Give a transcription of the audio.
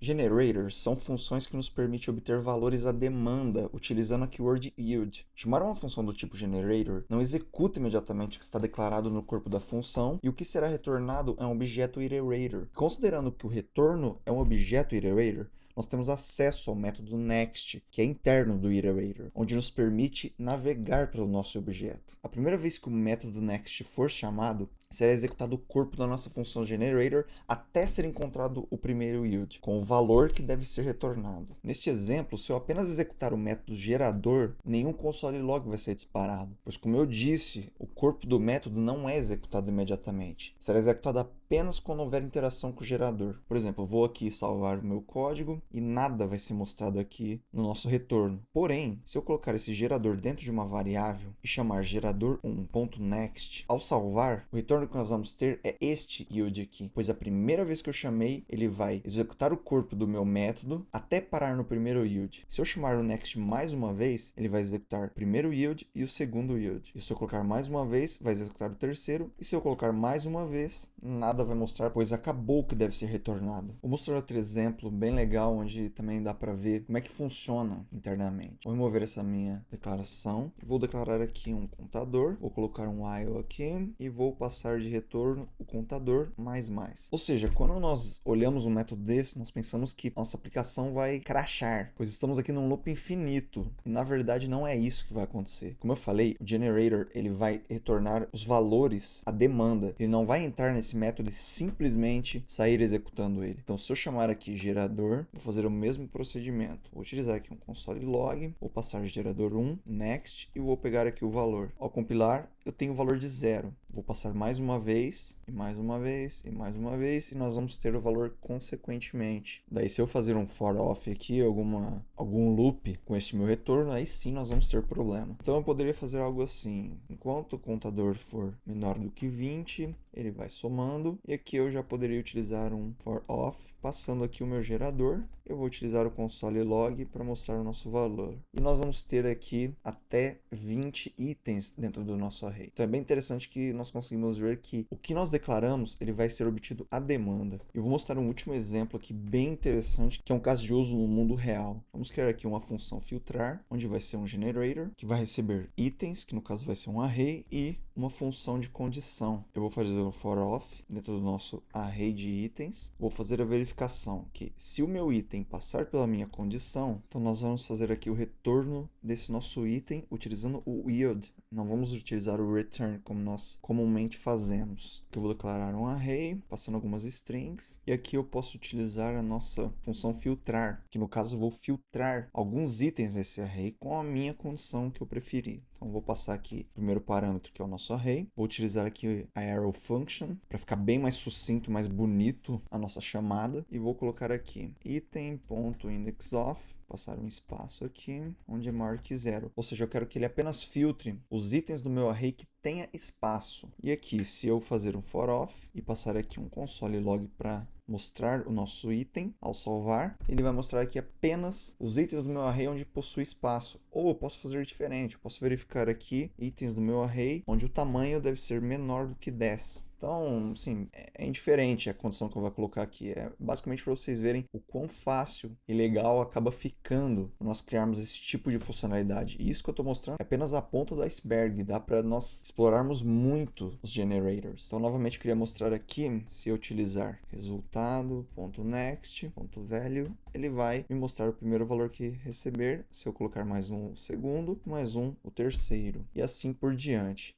Generators são funções que nos permitem obter valores à demanda utilizando a keyword yield. Chamar uma função do tipo generator não executa imediatamente o que está declarado no corpo da função e o que será retornado é um objeto iterator. Considerando que o retorno é um objeto iterator, nós temos acesso ao método next, que é interno do iterator, onde nos permite navegar pelo nosso objeto. A primeira vez que o método next for chamado, será executado o corpo da nossa função generator até ser encontrado o primeiro yield, com o valor que deve ser retornado. Neste exemplo, se eu apenas executar o método gerador, nenhum console log vai ser disparado, pois como eu disse, o corpo do método não é executado imediatamente. Será executado apenas quando houver interação com o gerador. Por exemplo, eu vou aqui salvar o meu código e nada vai ser mostrado aqui no nosso retorno. Porém, se eu colocar esse gerador dentro de uma variável e chamar gerador1.next, ao salvar, o retorno que nós vamos ter é este yield aqui, pois a primeira vez que eu chamei, ele vai executar o corpo do meu método até parar no primeiro yield. Se eu chamar o next mais uma vez, ele vai executar o primeiro yield e o segundo yield. E se eu colocar mais uma vez, vai executar o terceiro. E se eu colocar mais uma vez, nada vai mostrar, pois acabou o que deve ser retornado. Vou mostrar outro exemplo bem legal, onde também dá para ver como é que funciona internamente. Vou remover essa minha declaração. Vou declarar aqui um contador. Vou colocar um while aqui e vou passar de retorno o contador mais. Ou seja, quando nós olhamos um método desse, nós pensamos que nossa aplicação vai crashar, pois estamos aqui num loop infinito. E na verdade não é isso que vai acontecer. Como eu falei, o generator ele vai retornar os valores à demanda. Ele não vai entrar nesse método e simplesmente sair executando ele. Então, se eu chamar aqui gerador, vou fazer o mesmo procedimento. Vou utilizar aqui um console log, vou passar gerador1, next, e vou pegar aqui o valor. Ao compilar, eu tenho o valor de 0. Vou passar mais uma vez, e mais uma vez, e mais uma vez, e nós vamos ter o valor consequentemente. Daí, se eu fazer um for off aqui, algum loop com este meu retorno, aí sim nós vamos ter problema. Então, eu poderia fazer algo assim. Enquanto o contador for menor do que 20, ele vai somando. E aqui eu já poderia utilizar um for off, passando aqui o meu gerador. Eu vou utilizar o console log para mostrar o nosso valor. E nós vamos ter aqui até 20 itens dentro do nosso array. Então é bem interessante que nós conseguimos ver que o que nós declaramos, ele vai ser obtido à demanda. Eu vou mostrar um último exemplo aqui bem interessante, que é um caso de uso no mundo real. Vamos criar aqui uma função filtrar, onde vai ser um generator, que vai receber itens, que no caso vai ser um array, e uma função de condição. Eu vou fazer um for off dentro do nosso array de itens. Vou fazer a verificação que se o meu item passar pela minha condição, então nós vamos fazer aqui o retorno desse nosso item utilizando o yield. Não vamos utilizar o return como nós comumente fazemos. Eu vou declarar um array, passando algumas strings, e aqui eu posso utilizar a nossa função filtrar, que no caso eu vou filtrar alguns itens desse array com a minha condição que eu preferir. Então vou passar aqui o primeiro parâmetro, que é o nosso array. Vou utilizar aqui a arrow function para ficar bem mais sucinto, mais bonito a nossa chamada, e vou colocar aqui item.indexOf, passar um espaço aqui, onde é maior que 0. Ou seja, eu quero que ele apenas filtre os itens do meu array que tenha espaço. E aqui, se eu fazer um for off e passar aqui um console log para mostrar o nosso item, ao salvar, ele vai mostrar aqui apenas os itens do meu array onde possui espaço. Ou eu posso fazer diferente, eu posso verificar aqui itens do meu array onde o tamanho deve ser menor do que 10. Então, assim, é indiferente a condição que eu vou colocar aqui. É basicamente para vocês verem o quão fácil e legal acaba ficando nós criarmos esse tipo de funcionalidade. E isso que eu estou mostrando é apenas a ponta do iceberg. Dá para nós explorarmos muito os generators. Então, novamente, eu queria mostrar aqui, se eu utilizar resultado.next.value, ele vai me mostrar o primeiro valor que receber. Se eu colocar mais um, o segundo, mais um, o terceiro. E assim por diante.